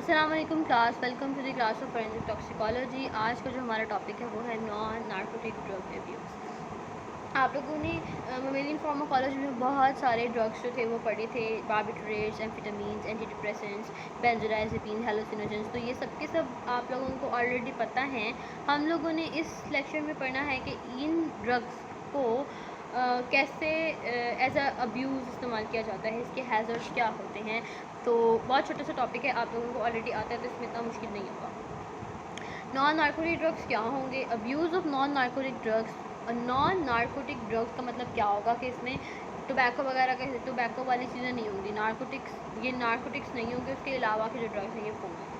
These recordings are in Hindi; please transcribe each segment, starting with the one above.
अस्सलाम वालेकुम class, welcome to the class of forensic toxicology. आज का जो हमारा टॉपिक है वो है नॉन नार्कोटिक ड्रग अब्यूज़। आप लोगों ने मेमोरियल फार्माकोलॉजी में बहुत सारे ड्रग्स जो थे वो पढ़े थे, बार्बिट्रेट्स, एम्फेटामिन्स, एंटी डिप्रेसेंट्स, बेंजोडाइज़ेपिन, हेलुसिनोजेंस। तो ये सब के सब आप लोगों को ऑलरेडी पता हैं। हम लोगों ने इस लेक्चर में पढ़ना है कि इन ड्रग्स को कैसे एज अ अब्यूज़ इस्तेमाल किया जाता है, इसके हैज़र्ड्स क्या होते हैं। तो बहुत छोटा सा टॉपिक है, आप लोगों को ऑलरेडी आता है तो इसमें इतना मुश्किल नहीं होगा। नॉन नार्कोटिक ड्रग्स क्या होंगे? Abuse of non narcotic drugs. Non narcotic drugs का मतलब क्या होगा कि इसमें टोबैको वगैरह का, टोबैको वाली चीज़ें नहीं होंगी। ये नार्कोटिक्स नहीं होंगे, उसके अलावा के जो ड्रग्स हैं ये होंगे।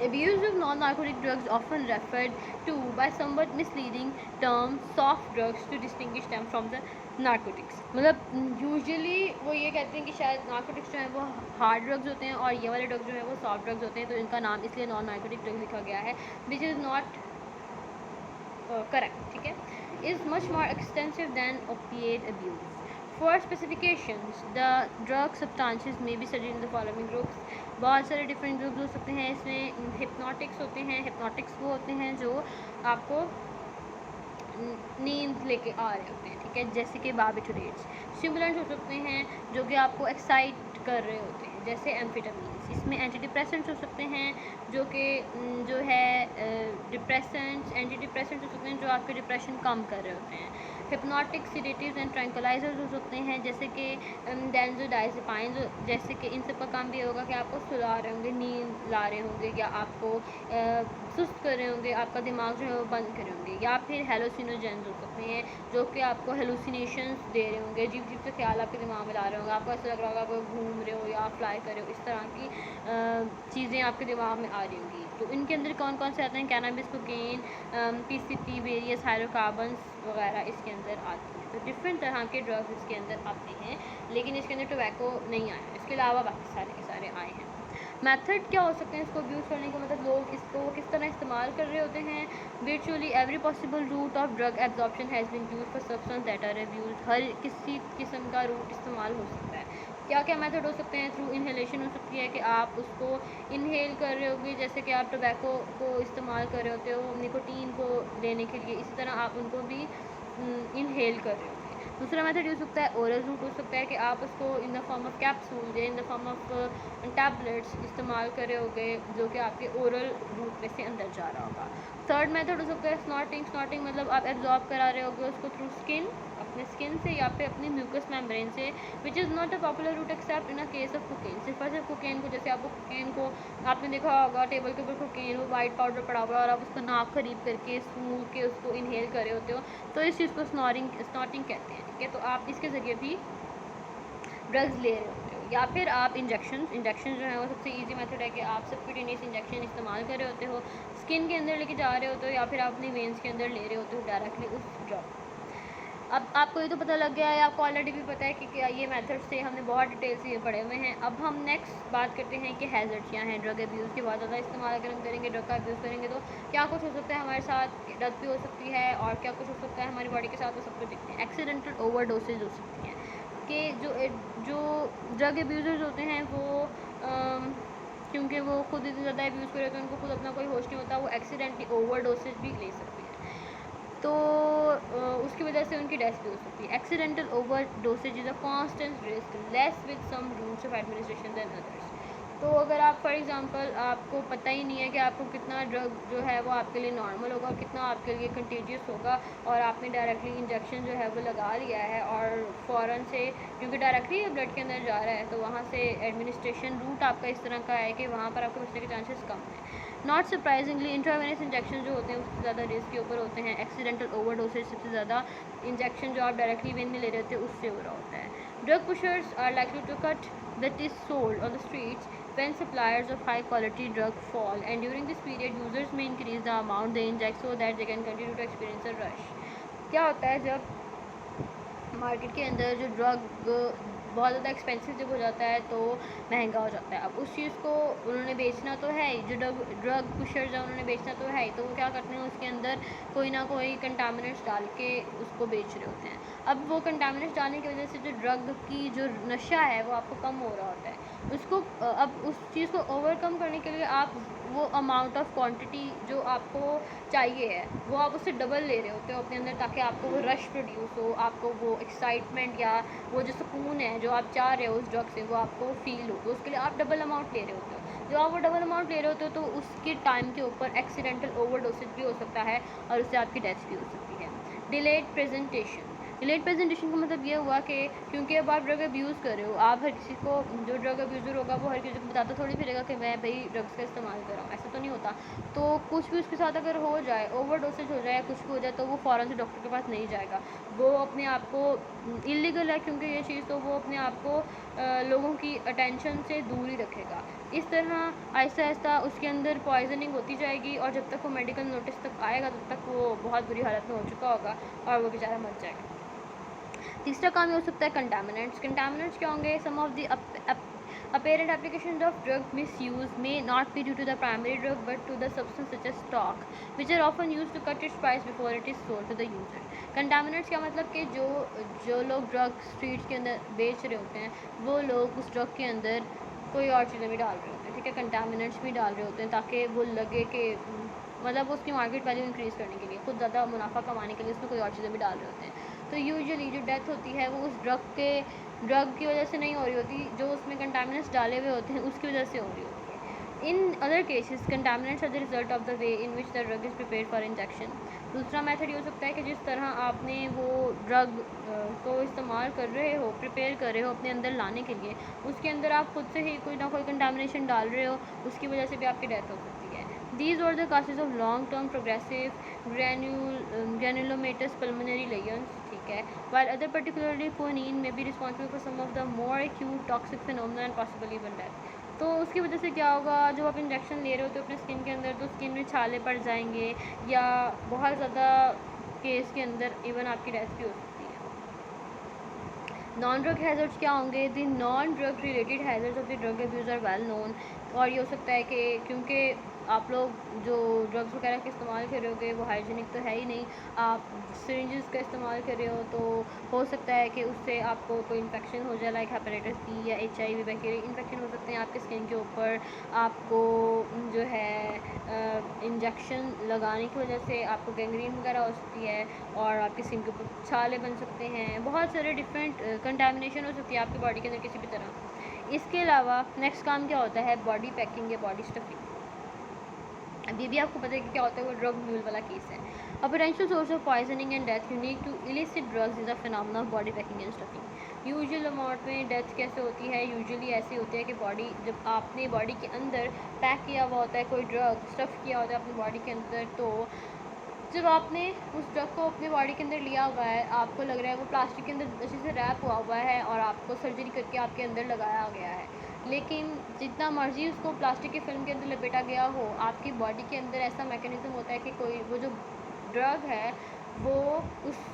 Abuse of non-narcotic drugs often referred to by somewhat misleading term soft drugs to distinguish them from the narcotics। मतलब यूजुअली वो ये कहते हैं कि शायद नार्कोटिक्स जो है वो हार्ड ड्रग्स होते हैं और ये वाले ड्रग्स जो है वो सॉफ्ट ड्रग्स होते हैं, तो इनका नाम इसलिए नॉन नार्कोटिक ड्रग लिखा गया है, विच इज़ नॉट करेक्ट। ठीक है, is much more extensive than opiate abuse. For specifications, the drug substances may be studied in the following groups। बहुत सारे डिफरेंट ग्रुप्स हो सकते हैं इसमें। हिप्नोटिक्स होते हैं। हिप्नोटिक्स वो होते हैं जो आपको नींद लेके आ रहे होते हैं, ठीक है, जैसे कि बार्बिट्रेट्स। स्टिमुलेंट्स हो सकते हैं जो कि आपको एक्साइट कर रहे होते हैं, जैसे एम्फेटामिन्स। इसमें एंटी डिप्रेसेंट्स हो सकते हैं जो कि जो है एंटी डिप्रेसेंट्स हो सकते हैं जो आपके डिप्रेशन कम कर रहे होते हैं। हिप्नोटिक सिडेटिव्स एंड ट्रैंक्विलाइजर्स हो सकते हैं जैसे कि बेंजोडाइज़ेपाइन, जैसे कि इन सब का काम भी होगा कि आपको सुला रहे होंगे, नींद ला रहे होंगे, या आपको सुस्त कर रहे होंगे, आपका दिमाग जो है वो बंद कर रहे होंगे। या फिर हेलुसिनोजेंस हो सकते हैं जो कि आपको हेलुसिनेशंस दे रहे होंगे, अजीब अजीब से ख्याल आपके दिमाग में ला रहे होंगे, आपको ऐसा लग रहा होगा आप घूम रहे हो या फ्लाई कर रहे हो, इस तरह की चीज़ें आपके दिमाग में आ रही होंगी। तो इनके अंदर कौन कौन से आते हैं? Cannabis, cocaine, PCP, various hydrocarbons वगैरह इसके अंदर आती हैं। तो डिफरेंट तरह के ड्रग्स इसके अंदर आते हैं, लेकिन इसके अंदर टोबैको नहीं आया, इसके अलावा बाकी सारे के सारे आए हैं। मेथड क्या हो सकते हैं इसको अब्यूज़ करने का? मतलब लोग इसको किस तरह इस्तेमाल कर रहे होते हैं। Virtually every possible route of drug absorption has been used for substance that are abused. हर किसी किस्म का रूट इस्तेमाल हो सकता है। क्या क्या मेथड हो सकते हैं? थ्रू इनहेलेशन हो सकती है कि आप उसको इनहेल कर रहे होगे, जैसे कि आप टोबैको को इस्तेमाल कर रहे होते हो निकोटीन को लेने के लिए, इसी तरह आप उनको भी इनहेल कर रहे होगे। दूसरा मेथड हो सकता है ओरल रूट हो सकता है कि आप उसको in the form of capsule या in the form of tablets इस्तेमाल कर रहे होगे, जो कि आपके ओरल रूट में से अंदर जा रहा होगा। थर्ड मेथड हो सकता है स्नॉटिंग। स्नॉटिंग मतलब आप एब्जॉर्ब करा रहे होगे उसको थ्रू स्किन, अपने स्किन से या फिर अपनी म्यूकस मेम्ब्रेन से, which is not a popular route except in a case of cocaine. सिर्फ और सिर्फ कोकेन को, जैसे आपको कोकेन को आपने देखा होगा टेबल के ऊपर कोकेन वो वाइट पाउडर पड़ा हुआ है और आप उसका नाक करीब करके सूंघ के उसको इनहेल कर रहे होते हो, तो इस चीज़ को स्नॉटिंग कहते हैं। ठीक है, तो आप इसके ज़रिए भी ड्रग्स ले रहे होते हो। या फिर आप इंजेक्शन जो है वो सबसे इजी मेथड है कि आप सबक्यूटेनियस इंजेक्शन इस्तेमाल कर रहे होते हो, स्किन के अंदर लेके जा रहे होते हो, या फिर आप अपनी वेंस के अंदर ले रहे होते हो डायरेक्टली उस ड्रग। अब आपको ये तो पता लग गया है, आपको ऑलरेडी भी पता है कि क्या ये मेथड्स थे, हमने बहुत डिटेल से ये पढ़े हुए हैं। अब हम नेक्स्ट बात करते हैं कि हैज़र्ड्स क्या हैं ड्रग अब्यूज़ के। बहुत ज़्यादा इस्तेमाल अगर हम करेंगे, ड्रग का अब्यूज़ करेंगे तो क्या कुछ हो सकता है हमारे साथ? डेथ भी हो सकती है, और क्या कुछ हो सकता है हमारी बॉडी के साथ, वो सब कुछ देखते हैं। एक्सीडेंटल ओवरडोसेज हो सकती हैं कि जो ड्रग अब्यूज़र्स होते हैं वो क्योंकि वो खुद इतने ज़्यादा अब्यूज़ कर रहे होते हैं, उनको खुद अपना कोई होश नहीं होता, वो एक्सीडेंटली ओवरडोसेज भी ले सकते हैं, तो उसकी वजह से उनकी डेथ भी हो सकती है। Accidental over dosage is a constant risk less with some routes of administration than others. तो अगर आप फॉर एग्जांपल आपको पता ही नहीं है कि आपको कितना ड्रग जो है वो आपके लिए नॉर्मल होगा और कितना आपके लिए कंटेजियस होगा, और आपने डायरेक्टली इंजेक्शन जो है वो लगा लिया है और फ़ौरन से, क्योंकि डायरेक्टली ब्लड के अंदर जा रहा है, तो वहाँ से एडमिनिस्ट्रेशन रूट आपका इस तरह का है कि वहाँ पर आपको बचने के चांसेस कम हैं। नॉट सरप्राइजिंगली इंट्रावेनस इंजेक्शन जो होते हैं उससे ज़्यादा रिस्क के ऊपर होते हैं। एक्सीडेंटल ओवरडोसेज सबसे ज़्यादा इंजेक्शन जो आप डायरेक्टली वेन में ले रहे होते हैं उससे हो रहा होता है। Drug pushers are likely to cut that is sold on the streets when suppliers of high quality drug fall, and during this period users may increase the amount they inject so that they can continue to experience a rush। क्या होता है जब मार्केट के अंदर जो ड्रग बहुत ज़्यादा एक्सपेंसिव जब हो जाता है तो महंगा हो जाता है। अब उस चीज़ को उन्होंने बेचना तो है ही, जो ड्रग पुशर्स हैं उन्होंने बेचना तो है ही, तो वो क्या करते हैं उसके अंदर कोई ना कोई कंटामिनेंट्स डाल के उसको बेच रहे होते हैं। अब वो कंटामिनेंट्स डालने की वजह से जो ड्रग की जो नशा है वो आपको कम हो रहा होता है। उसको अब उस चीज़ को ओवरकम करने के लिए आप वो अमाउंट ऑफ क्वांटिटी जो आपको चाहिए है वो आप उससे डबल ले रहे होते हो अपने अंदर, ताकि आपको वो रश प्रोड्यूस हो, आपको वो एक्साइटमेंट या वो जो सुकून है जो आप चाह रहे हो उस ड्रग से वो आपको फील हो। तो उसके लिए आप डबल अमाउंट ले रहे होते हो। जो आप वो डबल अमाउंट ले रहे होते हो तो उसके टाइम के ऊपर एक्सीडेंटल ओवरडोसेज भी हो सकता है और उससे आपकी डेथ भी हो सकती है। Delayed presentation. डिलेड प्रेजेंटेशन का मतलब ये हुआ कि क्योंकि अब आप ड्रग अब्यूज़ कर रहे हो, आप हर किसी को, जो ड्रग अब्यूज़र होगा वो हर किसी को बताता थोड़ी फिरेगा कि मैं भाई ड्रग्स का इस्तेमाल कर रहा हूँ, ऐसा तो नहीं होता। तो कुछ भी उसके साथ अगर हो जाए, ओवरडोसेज हो जाए, कुछ भी हो जाए, तो वो फ़ौरन से डॉक्टर के पास नहीं जाएगा। वो अपने आप को, इलीगल है क्योंकि ये चीज़, तो वो अपने आप को लोगों की अटेंशन से दूर ही रखेगा। इस तरह आहिस्ता आहिस्ता उसके अंदर पॉइजनिंग होती जाएगी और जब तक वो मेडिकल नोटिस तक आएगा तब तक वो बहुत बुरी हालत में हो चुका होगा और वो बेचारा मर जाएगा। तीसरा काम ये हो सकता है कंटामिनेंट्स। कंटामिनेंट्स क्या होंगे? Some of the apparent applications of drug misuse may not be due to the primary drug but to the substance such as stock which are often used to cut its price before it is sold to the user. Contaminants क्या मतलब कि जो लोग ड्रग स्ट्रीट्स के अंदर बेच रहे होते हैं वो लोग उस ड्रग के अंदर कोई और चीज़ें भी डाल रहे होते हैं, ठीक है, कंटामिनेंट्स भी डाल रहे होते हैं ताकि वो लगे कि मतलब उसकी मार्केट वैल्यू इंक्रीज़ करने के लिए, खुद ज़्यादा मुनाफा कमाने के लिए उसमें कोई और चीज़ें भी डाल रहे होते हैं। तो यूजुअली जो डेथ होती है वो उस ड्रग की वजह से नहीं हो रही होती, जो उसमें कंटामिनेंट्स डाले हुए होते हैं उसकी वजह से हो रही होती है। In other cases contaminants are the result of the way in which the drug is prepared for injection. दूसरा मेथड ये हो सकता है कि जिस तरह आपने वो ड्रग को इस्तेमाल कर रहे हो, प्रिपेयर कर रहे हो अपने अंदर लाने के लिए, उसके अंदर आप खुद से ही कोई ना कोई कंटामिनेशन डाल रहे हो, उसकी वजह से भी आपकी डेथ हो सकती है। These were the causes of long-term progressive granulomatous pulmonary lesions, ठीक है, while other particularly quinine may be responsible for some of the more acute toxic phenomena and possibly even death. तो उसकी वजह से क्या होगा, जब आप इंजेक्शन ले रहे हो तो अपने स्किन के अंदर, तो स्किन में छाले पड़ जाएंगे या बहुत ज़्यादा केस के अंदर इवन आपकी डेथ भी हो सकती है। नॉन ड्रग हैज़र्ड्स क्या होंगे? The non drug related hazards of the drug abuse are well known. और ये हो सकता है कि क्योंकि आप लोग जो ड्रग्स वगैरह का इस्तेमाल कर रहे होगे वो हाइजीनिक तो है ही नहीं, आप सिरिंजेस का इस्तेमाल कर रहे हो तो हो सकता है कि उससे आपको कोई इन्फेक्शन हो जाए, लाइक हेपेटाइटिस बी या HIV बैक्टीरिया इन्फेक्शन हो सकते हैं आपके स्किन के ऊपर। आपको जो है इंजेक्शन लगाने की वजह से आपको गैंग्रीन वगैरह हो सकती है और आपकी स्किन के ऊपर छाले बन सकते हैं, बहुत सारे डिफरेंट कंटामिनेशन हो सकती है आपकी बॉडी के अंदर किसी भी तरह। इसके अलावा नेक्स्ट काम क्या होता है? बॉडी पैकिंग या बॉडी स्टफिंग। अभी भी आपको पता है कि क्या होता है, वो ड्रग म्यूल वाला केस है। A potential source of poisoning and death unique to illicit drugs is a phenomena of body packing and stuffing. Usual amount में डेथ कैसे होती है? यूजुअली ऐसी होती है कि बॉडी, जब आपने बॉडी के अंदर पैक किया हुआ होता है कोई ड्रग, स्टफ़ किया होता है अपनी बॉडी के अंदर, तो जब आपने उस ड्रग को अपने बॉडी के अंदर लिया हुआ है, आपको लग रहा है वो प्लास्टिक के अंदर अच्छे से रैप हुआ है और आपको सर्जरी करके आपके अंदर लगाया गया है, लेकिन जितना मर्ज़ी उसको प्लास्टिक की फिल्म के अंदर लपेटा गया हो, आपकी बॉडी के अंदर ऐसा मैकेनिज़्म होता है कि कोई वो जो ड्रग है वो उस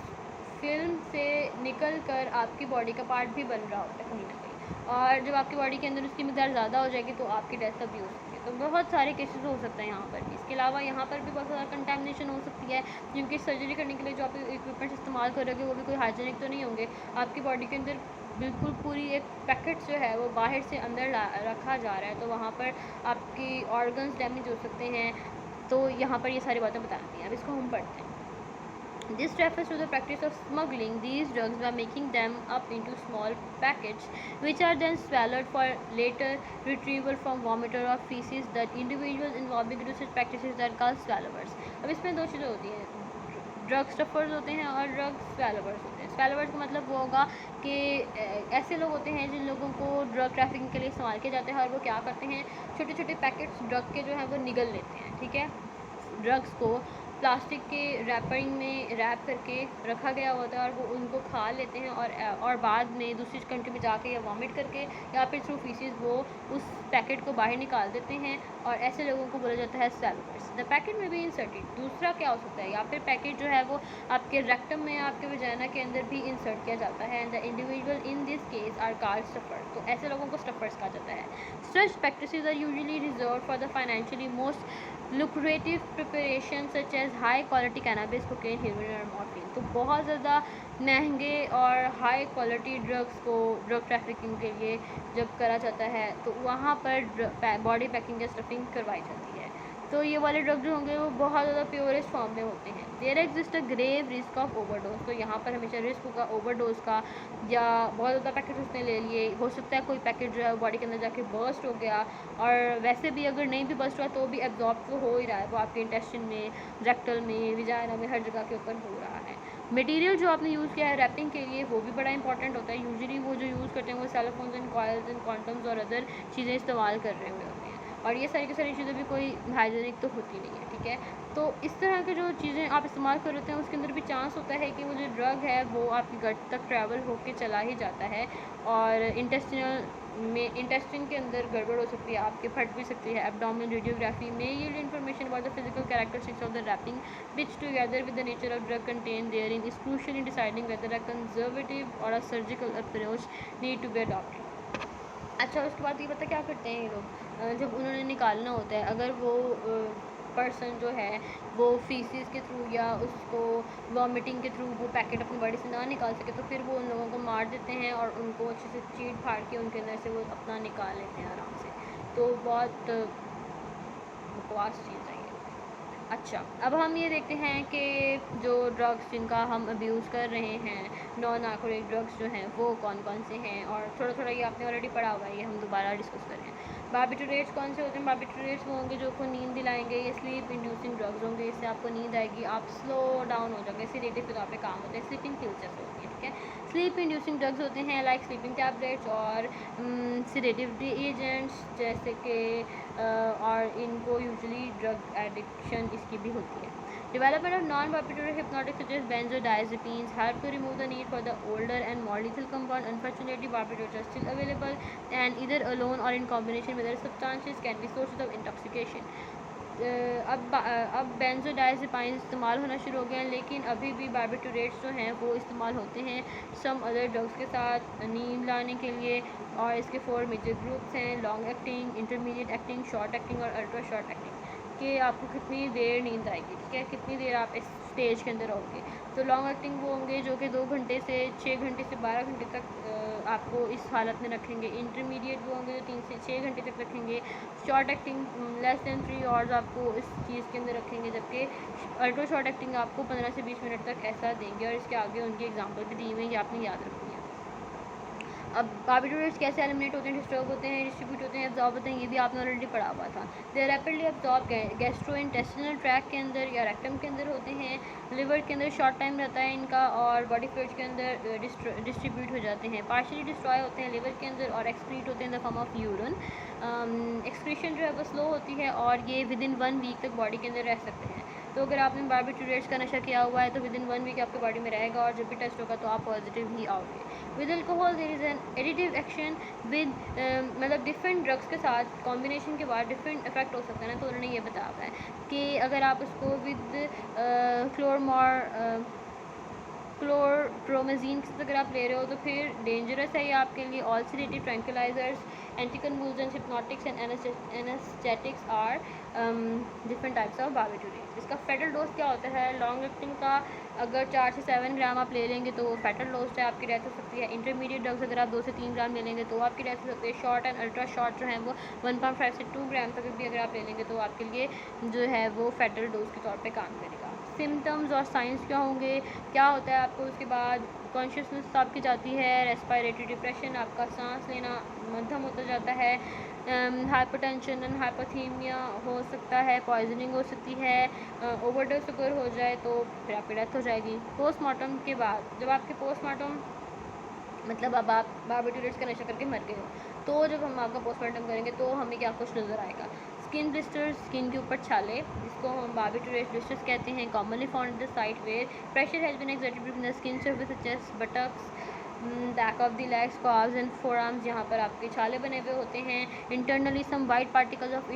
फिल्म से निकल कर आपकी बॉडी का पार्ट भी बन रहा होता है कहीं ना कहीं, और जब आपकी बॉडी के अंदर उसकी मिक़दार ज़्यादा हो जाएगी तो आपकी डेथ तब भी हो सकती है। तो बहुत सारे केसेस हो सकते हैं यहाँ पर भी। इसके अलावा यहाँ पर भी बहुत ज़्यादा कंटेमिनेशन हो सकती है, क्योंकि सर्जरी करने के लिए जो आप इक्विपमेंट्स इस्तेमाल करोगे वो भी कोई हाइजीनिक तो नहीं होंगे। आपकी बॉडी के अंदर बिल्कुल पूरी एक पैकेट जो है वो बाहर से अंदर रखा जा रहा है, तो वहाँ पर आपकी ऑर्गन्स डैमेज हो सकते हैं। तो यहाँ पर ये सारी बातें बता दी हैं। अब इसको हम पढ़ते हैं। This refers to the practice of smuggling these drugs by making them up into small packets, which are then swallowed for later retrieval from vomit or feces. That individuals involved in such practices are called swallowers. अब इसमें दो चीज़ें होती हैं, ड्रग स्टफर्स होते हैं और ड्रग स्वैलवर्स होते हैं। स्वैलवर्स का मतलब वो होगा कि ऐसे लोग होते हैं जिन लोगों को ड्रग ट्रैफिकिंग के लिए इस्तेमाल किया जाता है, और वो क्या करते हैं, छोटे छोटे पैकेट्स ड्रग के जो हैं वो निगल लेते हैं, ठीक है। ड्रग्स को प्लास्टिक के रैपिंग में रैप करके रखा गया होता है और वो उनको खा लेते हैं, और बाद में दूसरी कंट्री में जाके या वॉमिट करके या फिर थ्रू फीसिस वो उस पैकेट को बाहर निकाल देते हैं, और ऐसे लोगों को बोला जाता है स्वैलवर्स। द पैकेट में भी इंसर्टेड। दूसरा क्या हो सकता है, या फिर पैकेट जो है वो आपके रेक्टम में, आपके वजाइना के अंदर भी इंसर्ट किया जाता है। And the individual in this case are called stuffer. तो ऐसे लोगों को स्टफर्स कहा जाता है। Such practices are usually reserved for the financially most lucrative preparation such as high quality cannabis, cocaine, heroin और morphine। तो बहुत ज़्यादा महंगे और हाई क्वालिटी ड्रग्स को ड्रग ट्रैफिकिंग के लिए जब करा जाता है तो वहाँ पर बॉडी पैकिंग या स्टफिंग करवाई जाती है। तो ये वाले ड्रग जो होंगे वो बहुत ज़्यादा प्योरेस्ट फॉर्म में होते हैं। There exist a grave risk of overdose. तो यहाँ पर हमेशा रिस्क होगा ओवरडोज का, या बहुत ज़्यादा पैकेट उसने ले लिए, हो सकता है कोई पैकेट जो है बॉडी के अंदर जाके बर्स्ट हो गया, और वैसे भी अगर नहीं भी बर्स्ट हुआ तो भी एब्जॉर्ब तो हो ही रहा है, वो आपके इंटेस्टिन में, रेक्टल में, विजाइना में, हर जगह के ऊपर हो रहा है। मटेरियल जो आपने यूज़ किया है रैपिंग के लिए वो भी बड़ा इंपॉर्टेंट होता है। यूजुअली वो जो यूज़ करते हैं वो सेलोफोन्स एंड कॉइल्स एंड कॉन्डम्स और अदर चीज़ें इस्तेमाल कर रहे हुए होते हैं, और ये सारी की सारी चीज़ें भी कोई हाइजीनिक तो होती नहीं है, ठीक है। तो इस तरह के जो चीज़ें आप इस्तेमाल कर रहे हैं उसके अंदर भी चांस होता है कि वो जो ड्रग है वो आपकी गट तक ट्रैवल होके चला ही जाता है, और इंटेस्टिन के अंदर गड़बड़ हो सकती है, आपके फट भी सकती है। एब्डोमिनल रेडियोग्राफी में ये information about the physical characteristics of the wrapping which together with the nature of drug content therein is crucial in deciding whether a conservative or a surgical approach need to be adopted. अच्छा, उसके बाद ये पता क्या करते हैं ये लोग, जब उन्होंने निकालना होता है, अगर वो पर्सन जो है वो फीसिस के थ्रू या उसको वॉमिटिंग के थ्रू वो पैकेट अपनी बॉडी से ना निकाल सके तो फिर वो उन लोगों को मार देते हैं और उनको अच्छे से चीट फाड़ के उनके अंदर से वो अपना निकाल लेते हैं आराम से। तो बहुत बकवास चीज़ है ये। अच्छा, अब हम ये देखते हैं कि जो ड्रग्स जिनका हम अब्यूज़ कर रहे हैं, नॉन नार्कोटिक ड्रग्स जो हैं वो कौन कौन से हैं, और थोड़ा थोड़ा ये आपने ऑलरेडी पढ़ा हुआ है, ये हम दोबारा डिस्कस कर रहे हैं। बार्बिटूरेट्स कौन से होते हैं? बार्बिटूरेट्स वो होंगे जो आपको नींद दिलाएंगे, ये स्लीप इंड्यूसिंग ड्रग्स होंगे, इससे आपको नींद आएगी, आप स्लो डाउन हो जाओगे, सीडेटिव के तौर पे काम होता है, स्लीपिंग पिल्स जैसे होती है, ठीक है। स्लीप इंड्यूसिंग ड्रग्स होते हैं लाइक स्लीपिंग टैबलेट्स और सीडेटिव एजेंट्स जैसे कि और इनको यूजुअली ड्रग एडिक्शन इसकी भी होती है। Development of non-barbiturate hypnotics such as benzodiazepines help to remove the need for the older and more lethal compound. Unfortunately, barbiturates are still available and either alone or in combination with other substances can be sources of intoxication. अब बेंजोडाइजेपाइन इस्तेमाल होना शुरू हो गए हैं, लेकिन अभी भी बार्बिटूरेट्स जो हैं वो इस्तेमाल होते हैं सम अदर ड्रग्स के साथ नींद लाने के लिए, और इसके 4 मेजर ग्रुप्स हैं: long acting, intermediate acting, short acting और अल्ट्रा शॉर्ट एक्टिंग। कि आपको कितनी देर नींद आएगी, ठीक है, कितनी देर आप इस स्टेज के अंदर रहोगे। तो लॉन्ग एक्टिंग वो होंगे जो कि 2 घंटे से 6 घंटे से 12 घंटे तक आपको इस हालत में रखेंगे। इंटरमीडिएट वो होंगे जो 3 से 6 घंटे तक रखेंगे। Short acting less than 3 hours आपको इस चीज़ के अंदर रखेंगे, जबकि अल्ट्रा शॉर्ट एक्टिंग आपको 15 से 20 मिनट तक ऐसा देंगे, और इसके आगे उनकी एग्जाम्पल भी दी हुई है, ये आपने याद रखनी है। अब बार्बिटूरेट्स कैसे एलिमिनेट होते हैं, डिस्ट्रॉय होते हैं, डिस्ट्रीब्यूट होते हैं, एब्जॉर्ब होते हैं, ये भी आपने ऑलरेडी पढ़ा हुआ था। They rapidly absorb gastrointestinal tract के अंदर या रेक्टम के अंदर होते हैं। लिवर के अंदर शॉर्ट टाइम रहता है इनका, और बॉडी फ्लूइड्स के अंदर डिस्ट्रीब्यूट हो जाते हैं। पार्शियली डिस्ट्रॉय होते हैं लिवर के अंदर और एक्सक्रीट होते हैं इन the form of urine. Excretion जो है वो स्लो होती है और ये विद इन 1 वीक तक बॉडी के अंदर रह सकते हैं। तो अगर आपने बार्बिटूरेट्स का नशा किया हुआ है तो विद इन 1 वीक आपके बॉडी में रहेगा, और जब भी टेस्ट होगा तो आप पॉजिटिव ही आओगे। With alcohol there is an additive action with मतलब डिफरेंट ड्रग्स के साथ कॉम्बिनेशन के बाद डिफरेंट इफेक्ट हो सकता है ना, तो उन्होंने ये बताया हुआ है कि अगर आप उसको विद क्लोरप्रोमेजीन अगर आप ले रहे हो तो फिर डेंजरस है ये आपके लिए। All sedative tranquillisers, anticonvulsants, hypnotics and anaesthetics are different types of barbiturates. इसका फेटल डोज क्या होता है? लॉन्ग एक्टिंग का अगर 4 से 7 ग्राम आप ले लेंगे तो वो फेटल डोज है, आपकी डेथ हो सकती है। इंटरमीडिएट ड्रग्स अगर आप 2 से 3 ग्राम ले लेंगे तो आपकी डेथ हो सकती है। शॉर्ट एंड अल्ट्रा शॉर्ट जो है वो 1.5 से 2 ग्राम तक भी अगर आप ले लेंगे तो आपके लिए जो है वो फेटल डोज के तौर पे काम करेगा। सिम्टम्स और साइंस क्या होंगे, क्या होता है आपको उसके बाद? कॉन्शियसनेस आपकी जाती है, रेस्पिरेटरी डिप्रेशन, आपका सांस लेना मध्यम होता जाता है, हाइपरटेंशन एंड हाइपोथीमिया हो सकता है, पॉइजनिंग हो सकती है, ओवरडोज अगर हो जाए तो फिर आपकी डेथ हो जाएगी। पोस्टमार्टम के बाद जब आपके पोस्टमार्टम मतलब अब आप बार्बिटूरेट्स का नशा करके मर गए हो, तो जब हम आपका पोस्टमार्टम करेंगे तो हमें क्या कुछ नज़र आएगा? स्किन ब्लिस्टर्स, स्किन के ऊपर छाले, जिसको हम बार्बिटूरेट ब्लिस्टर्स कहते हैं, commonly found the site where pressure has been exerted between the skin surface such as buttocks, back of the legs, calves and forearms, जहाँ पर आपके छाले बने हुए होते हैं। Internally some white particles of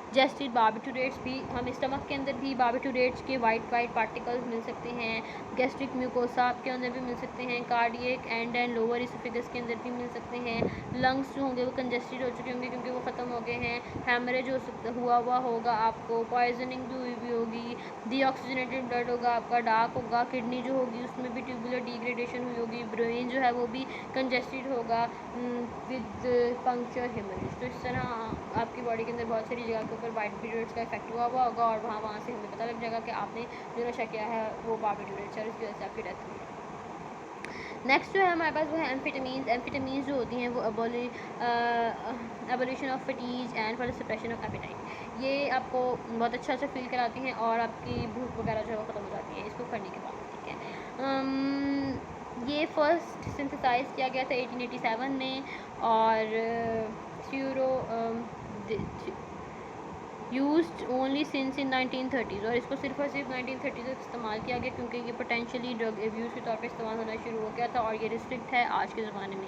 congested barbiturates भी, हमें स्टमक के अंदर भी बार्बिटूरेट्स के वाइट पार्टिकल्स मिल सकते हैं। गैस्ट्रिक म्यूकोसा के अंदर भी मिल सकते हैं। कार्डियक एंड लोअर इसोफेगस के अंदर भी मिल सकते हैं। लंग्स जो होंगे वो कंजेस्टेड हो चुके होंगे क्योंकि वो ख़त्म हो गए हैं। हैमरेज हुआ होगा आपको, पॉइजनिंग भी हुई भी होगी, डीऑक्सीजनेटेड ब्लड होगा आपका, डार्क होगा, किडनी जो होगी उसमें भी ट्यूबुलर डिग्रेडेशन हुई होगी, ब्रेन जो है वो भी कंजेस्टेड होगा विद पंक्चर हेमरेज। तो इस तरह आपकी बॉडी के अंदर बहुत सारी जगह के ऊपर बार्बिटूरेट्स का इफेक्ट हुआ होगा और वहाँ से हमें पता लग जाएगा कि आपने जो नशा किया है वो बार्बिटूरेट्स है और इसकी वजह से आपकी डेथ हुई है। नेक्स्ट जो है हमारे पास वो है एम्फेटामीन्स। एम्फेटामीन्स जो होती हैं वो abolition of fatigue and for the suppression of appetite. ये आपको बहुत अच्छा फील कराती हैं और आपकी भूख वगैरह जो है वो ख़त्म हो जाती है इसको करने के बाद, ठीक है। ये फर्स्ट सिंथेसाइज किया गया था 1887 में और used only since in 1930s, और इसको सिर्फ और सिर्फ 1930s तक इस्तेमाल किया गया क्योंकि ये पोटेंशियली ड्रग एब्यूज़ के तौर पे इस्तेमाल होना शुरू हो गया था और ये रिस्ट्रिक्ट है आज के ज़माने में।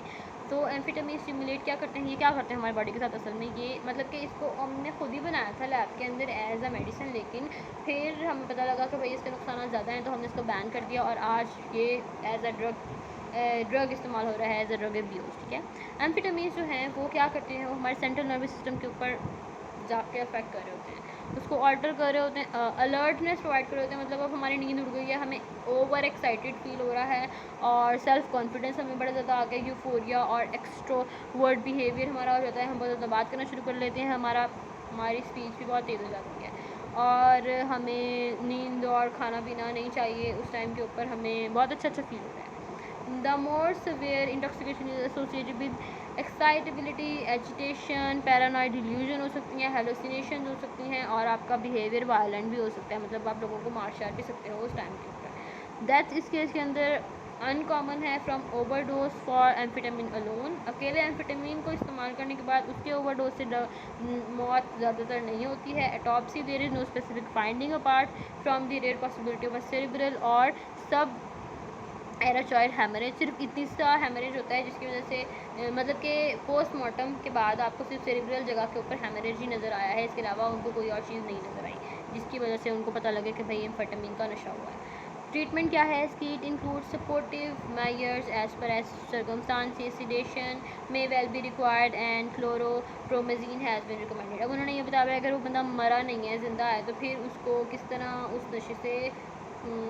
तो एम्फेटामिन स्टिमुलेट क्या करते हैं, ये क्या करते हैं हमारी बॉडी के साथ असल में, ये मतलब कि इसको हमने खुद ही बनाया था लैब के अंदर एज अ मेडिसिन, लेकिन फिर हमें पता लगा कि भाई इसके नुकसान ज़्यादा हैं तो हमने इसको बैन कर दिया और आज ये एज अ ड्रग इस्तेमाल हो रहा है, एज अ ड्रग एब्यूज़, ठीक है। एम्फेटामिन जो हैं वो क्या करते हैं, वो हमारे सेंट्रल नर्वस सिस्टम के ऊपर जाके अफेक्ट कर रहे होते हैं, उसको ऑल्टर कर रहे होते हैं, अलर्टनेस प्रोवाइड कर रहे होते हैं। मतलब अब हमारी नींद उड़ गई है, हमें ओवर एक्साइटेड फील हो रहा है और सेल्फ कॉन्फिडेंस हमें बड़ा ज़्यादा आ गया, यूफोरिया और एक्सट्रोवर्ट बिहेवियर हमारा हो जाता है, हम बहुत ज़्यादा बात करना शुरू कर लेते हैं, हमारी स्पीच भी बहुत तेज़ हो जाती है और हमें नींद और खाना पीना नहीं चाहिए उस टाइम के ऊपर, हमें बहुत अच्छा फील होता है। The more severe intoxication is associated with excitability, agitation, paranoid delusion हो सकती हैं, hallucination हो सकती हैं और आपका बिहेवियर वायलेंट भी हो सकता है, मतलब आप लोगों को मार शार भी सकते हो उस टाइम के ऊपर। डेथ इस केस के अंदर अनकॉमन है from overdose for amphetamine alone. अकेले एम्फेटामिन को इस्तेमाल करने के बाद उसके ओवरडोज से मौत ज़्यादातर नहीं होती है। Autopsy there is no specific finding apart from the rare possibility of a cerebral और सब एराचॉइड हेमरेज। सिर्फ इतनी सा हेमरेज होता है जिसकी वजह से मतलब कि पोस्टमार्टम के बाद आपको सिर्फ सेरिब्रल जगह के ऊपर हेमरेज ही नज़र आया है, इसके अलावा उनको कोई और चीज़ नहीं नज़र आई जिसकी वजह से उनको पता लगे कि भाई एम्फेटामिन का नशा हुआ है। ट्रीटमेंट क्या है इसकी, it include supportive measures as per as circumstances, sedation may well be required and chlorpromazine has been recommended. अब उन्होंने ये बताया अगर वो बंदा मरा नहीं है, ज़िंदा है, तो फिर उसको किस तरह उस नशे से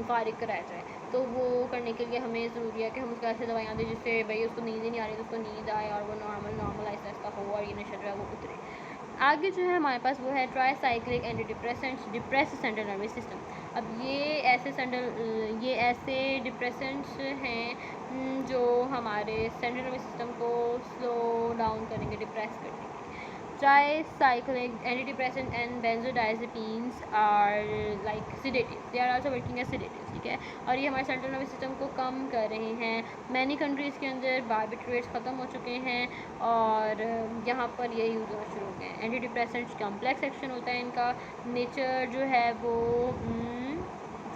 फारिग कराया जाए, तो वो करने के लिए हमें ज़रूरी है कि हम उसको ऐसे दवाइयाँ दें जिससे भाई उसको नींद ही नहीं आ रही तो उसको नींद आए और वो नॉर्मल आहिस्ता आहिस्ता हो और ये नशा जो है वो उतरे। आगे जो है हमारे पास वो है tricyclic anti depressants, depress central nervous system. अब ये ऐसे डिप्रेसेंट्स हैं जो हमारे सेंट्रल नर्वस सिस्टम को स्लो डाउन करेंगे, डिप्रेस करेंगे। Tricyclic antidepressant and benzodiazepines are like sedatives. They are also working as sedatives, ठीक है, और ये हमारे सेंट्रल नर्वस सिस्टम को कम कर रहे हैं। मैनी कंट्रीज़ के अंदर बार्बिट्रेट्स ख़त्म हो चुके हैं और यहाँ पर ये यूज़ होना शुरू हो गए हैं। एंटी डिप्रेसेंट्स कॉम्प्लेक्स एक्शन होता है इनका, नेचर जो है वो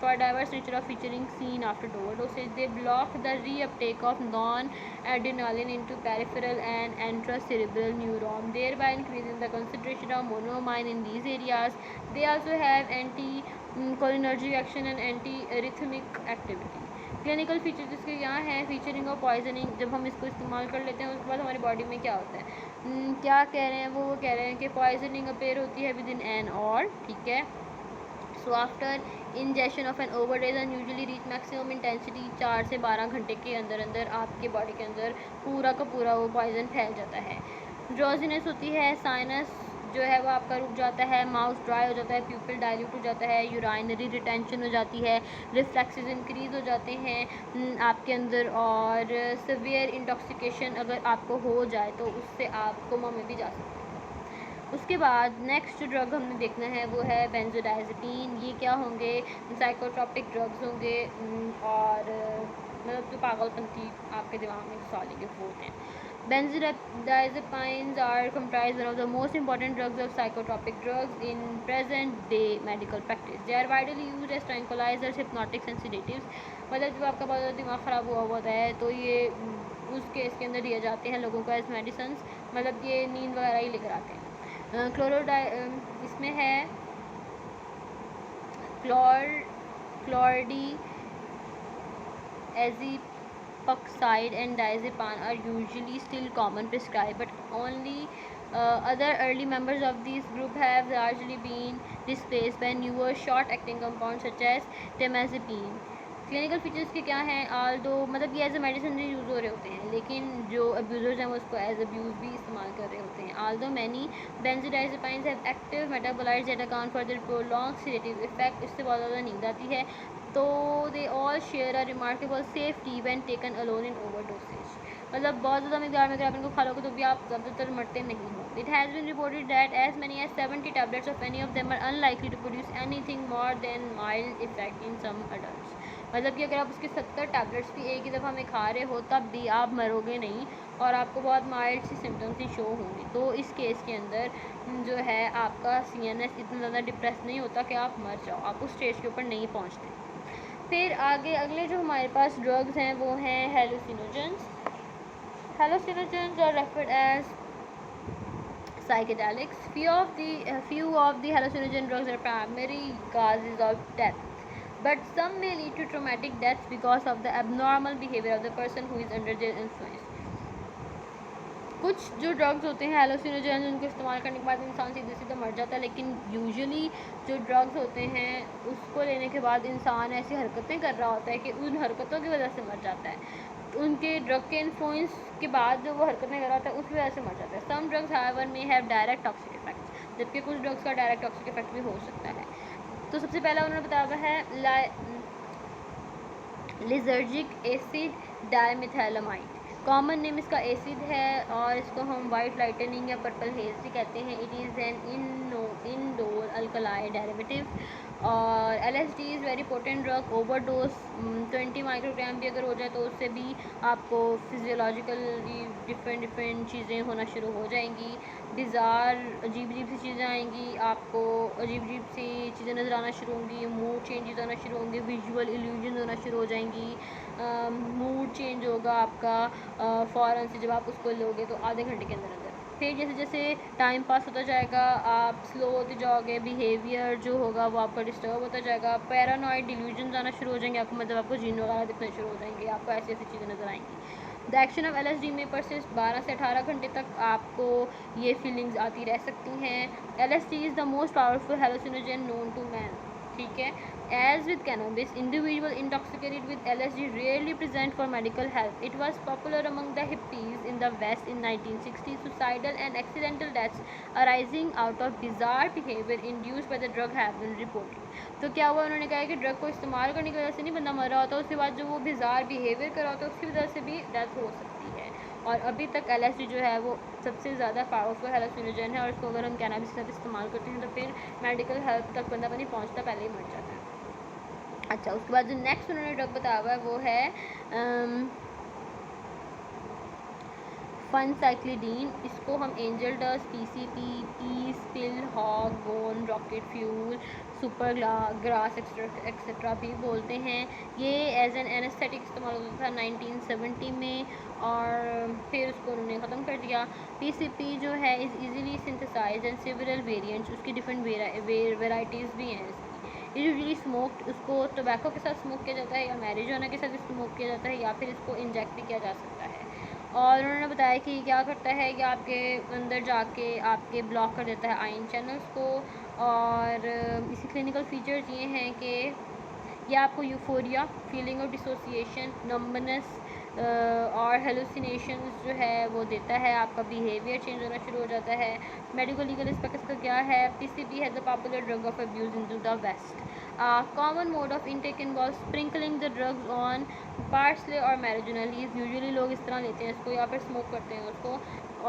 for diverse nature of featuring seen after overdosage. They block the reuptake of non-adrenaline into peripheral and intracerebral neuron, thereby increasing the concentration of monoamine in these areas. They also have anti-cholinergic action and anti-arrhythmic activity. Clinical features इसके यहाँ हैं, फीचरिंग और पॉइजनिंग। जब हम इसको इस्तेमाल कर लेते हैं उसके बाद हमारी बॉडी में क्या होता है, क्या कह रहे हैं वो कह रहे हैं कि पॉइजनिंग अपेयर होती है विद इन एन और, ठीक है। So after injection of an overdose and usually reach maximum intensity 4 से 12 घंटे के अंदर अंदर आपके बॉडी के अंदर पूरा का पूरा वो पॉइजन फैल जाता है। ड्रोजीनेस होती है, साइनस जो है वो आपका रुक जाता है, माउथ ड्राई हो जाता है, प्यूपिल डाइल्यूट हो जाता है, यूराइनरी रिटेंशन हो जाती है, रिफ्लेक्सेस इंक्रीज़ हो जाते हैं आपके अंदर, और सीवियर इंटॉक्सिकेशन अगर आपको हो जाए तो उससे आप कोमा में भी जा सकते हैं। उसके बाद नेक्स्ट जो ड्रग हमने देखना है वो है बेंजोडाइज़ेपीन। ये क्या होंगे, साइकोट्रोपिक ड्रग्स होंगे और मतलब जो पागलपंथी आपके दिमाग में घुसा लेंगे वो होते हैं। Benzodiazepines are comprised one of the most important drugs of psychotropic drugs in present day medical practice. They are widely used as tranquilizers, hypnotics and sedatives. मतलब जब आपका बहुत ज़्यादा दिमाग ख़राब हुआ होता है तो ये उस केस के अंदर दिए जाते हैं लोगों को एज मेडिसन्स, मतलब ये नींद वगैरह ही लेकर आते हैं। इसमें है क्लोरडी azipoxide and diazepam are usually still common prescribed, but only other early members of this group have largely been displaced by newer short-acting compounds such as temazepine. Clinical features के क्या हैं? आल दो मतलब ये एज अ मेडिसिन यूज़ हो रहे होते हैं, लेकिन जो अब्यूज़र्स हैं वो उसको एज अब्यूज़ भी इस्तेमाल कर रहे होते हैं. Although many benzodiazepines have active metabolites that account for their prolong sedative effect. इससे बहुत ज़्यादा नींद आती है, तो they all share a remarkable safety when taken alone in overdoses. मतलब बहुत ज़्यादा मकदार में अगर आप इनको खा लोगे तो भी आप ज़्यादातर मरते नहीं हो. It has been reported that as many as 70 tablets of any of them are unlikely to produce anything more than mild effect in some adults. मतलब कि अगर आप उसके 70 टैबलेट्स भी एक ही दफ़ा में खा रहे हो तब भी आप मरोगे नहीं और आपको बहुत माइल्ड सी सिम्टम्स ही शो होंगे. तो इस केस के अंदर जो है आपका CNS इतना ज़्यादा डिप्रेस नहीं होता कि आप मर जाओ, आप उस स्टेज के ऊपर नहीं पहुँचते. फिर आगे अगले जो हमारे पास ड्रग्स हैं वो हैं hallucinogens. Hallucinogens are referred as psychedelics. Few of the hallucinogen drugs are primary causes of death, but some may lead to traumatic deaths because of the abnormal behavior of the person who is under their influence. कुछ जो ड्रग्स होते हैं हेलोसिनोजेंस, उनको इस्तेमाल करने के बाद इंसान सीधे सीधे मर जाता है, लेकिन यूजुअली जो ड्रग्स होते हैं उसको लेने के बाद इंसान ऐसी हरकतें कर रहा होता है कि उन हरकतों की वजह से मर जाता है. उनके ड्रग के इन्फ्लुएंस के बाद जो वो हरकतें कर रहा होता है उसकी वजह से मर जाता है. Some drugs however may have direct toxic effects, जबकि कुछ ड्रग्स का डायरेक्ट टॉक्सिक इफेक्ट भी हो सकता है. तो सबसे पहला उन्होंने बताया हुआ है लिजर्जिक एसिड डाइमिथैलामाइड. कॉमन नेम इसका एसिड है और इसको हम वाइट लाइटनिंग या पर्पल हेज भी कहते हैं. It is an indole alkali derivative. और LSD is very potent drug. Overdose 20 microgram भी अगर हो जाए तो उससे भी आपको फिजियोलॉजिकली डिफरेंट चीज़ें होना शुरू हो जाएंगी. बिज़ार अजीब सी चीज़ें आएंगी, आपको अजीब सी चीज़ें नज़र आना शुरू होंगी, मूड चेंजेस होना शुरू होंगे, विजुअल इल्यूजन होना शुरू हो जाएंगी. मूड चेंज होगा आपका फ़ौरन से जब आप उसको लोगे तो आधे घंटे के अंदर अंदर. फिर जैसे जैसे टाइम पास होता जाएगा आप स्लो होते जाओगे, बिहेवियर जो होगा वो आपका डिस्टर्ब होता जाएगा. पैरानॉइड डिल्यूजन आना शुरू हो जाएंगे आपको, मतलब आपको जिन वगैरह दिखने शुरू हो जाएंगे, आपको ऐसी ऐसी चीज़ें नज़र आएंगी. द एक्शन ऑफ LSD में परसिस्ट 12 से 18 घंटे तक आपको ये फीलिंग्स आती रह सकती हैं. LSD is the most powerful hallucinogen known to man. ठीक है. As with cannabis, individuals intoxicated with LSD rarely present for medical help. It was popular among the hippies in the West in 1960s. Suicidal and accidental deaths arising out of bizarre behavior induced by the drug have been reported. तो क्या हुआ, उन्होंने कहा कि ड्रग को इस्तेमाल करने की वजह से नहीं बंदा मर रहा होता, उसके बाद जो वो बिजार बिहेवियर कर रहा होता है उसकी वजह से भी डेथ हो सकती है. और अभी तक LSD जो है वो सबसे ज़्यादा पावरफुल हेलोसिनोजन है और इसको अगर हम कैनाबिस के साथ इस्तेमाल करते हैं तो फिर मेडिकल हेल्प तक बंदा नहीं पहुंचता, पहले ही मर जाता है. अच्छा, उसके बाद जो नेक्स्ट उन्होंने ड्रग बताया हुआ है वो है फनसाइक्लिडीन. इसको हम angel dust, PCP, peace pill, hog bone, rocket fuel, super grass etcetera भी बोलते हैं. ये एज एन एनेस्थेटिक इस्तेमाल होता था 1970 में और फिर उसको उन्होंने ख़त्म कर दिया. PCP जो है is easily synthesize and several variants, उसकी डिफरेंट वेराइटीज़ भी हैं. इसकी यूजुअली स्मोक्ड, उसको टोबैको के साथ स्मोक किया जाता है या मैरिजुआना के साथ स्मोक किया जाता है या फिर इसको इंजेक्ट भी किया जा सकता है. और उन्होंने बताया कि क्या करता है कि आपके अंदर जाके आपके ब्लॉक कर देता है आयन चैनल्स को. और इसके क्लिनिकल फीचर्स ये हैं कि ये आपको euphoria, feeling of dissociation, numbness और हेलुसिनेशंस जो है वो देता है. आपका बिहेवियर चेंज होना शुरू हो जाता है. मेडिकल लीगल एस्पेक्ट्स का क्या है? PCP has the popular drug of abuse in the west. Common mode of intake involve sprinkling the drugs on parsley और marijuana लीव्स. यूजुअली लोग इस तरह लेते हैं इसको या फिर स्मोक करते हैं उसको.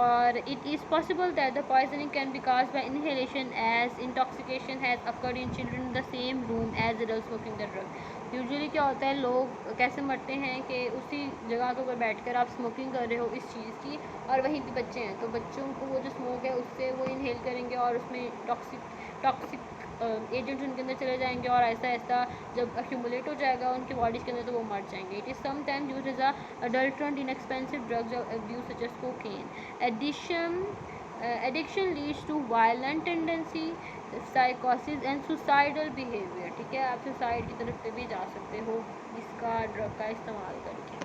और it is possible that the poisoning can be caused by inhalation as intoxication has occurred in children in the same room as adult smoking the drug. Usually क्या होता है, लोग कैसे मरते हैं कि उसी जगह के ऊपर बैठकर आप स्मोकिंग कर रहे हो इस चीज़ की और वहीं पे बच्चे हैं तो बच्चों को वो जो स्मोक है उससे वो इनहेल करेंगे और उसमें टॉक्सिक एजेंट्स उनके अंदर चले जाएंगे और ऐसा ऐसा जब एक्यूमुलेट हो जाएगा उनकी बॉडीज़ के अंदर तो वो मर जाएंगे. It is sometimes used as a adulterant in expensive drugs of abuse such as cocaine. Addition addiction leads to violent tendency, साइकोसिस एंड सुसाइडल बिहेवियर। ठीक है, आप सुसाइड की तरफ पे भी जा सकते हो इसका ड्रग का इस्तेमाल करके।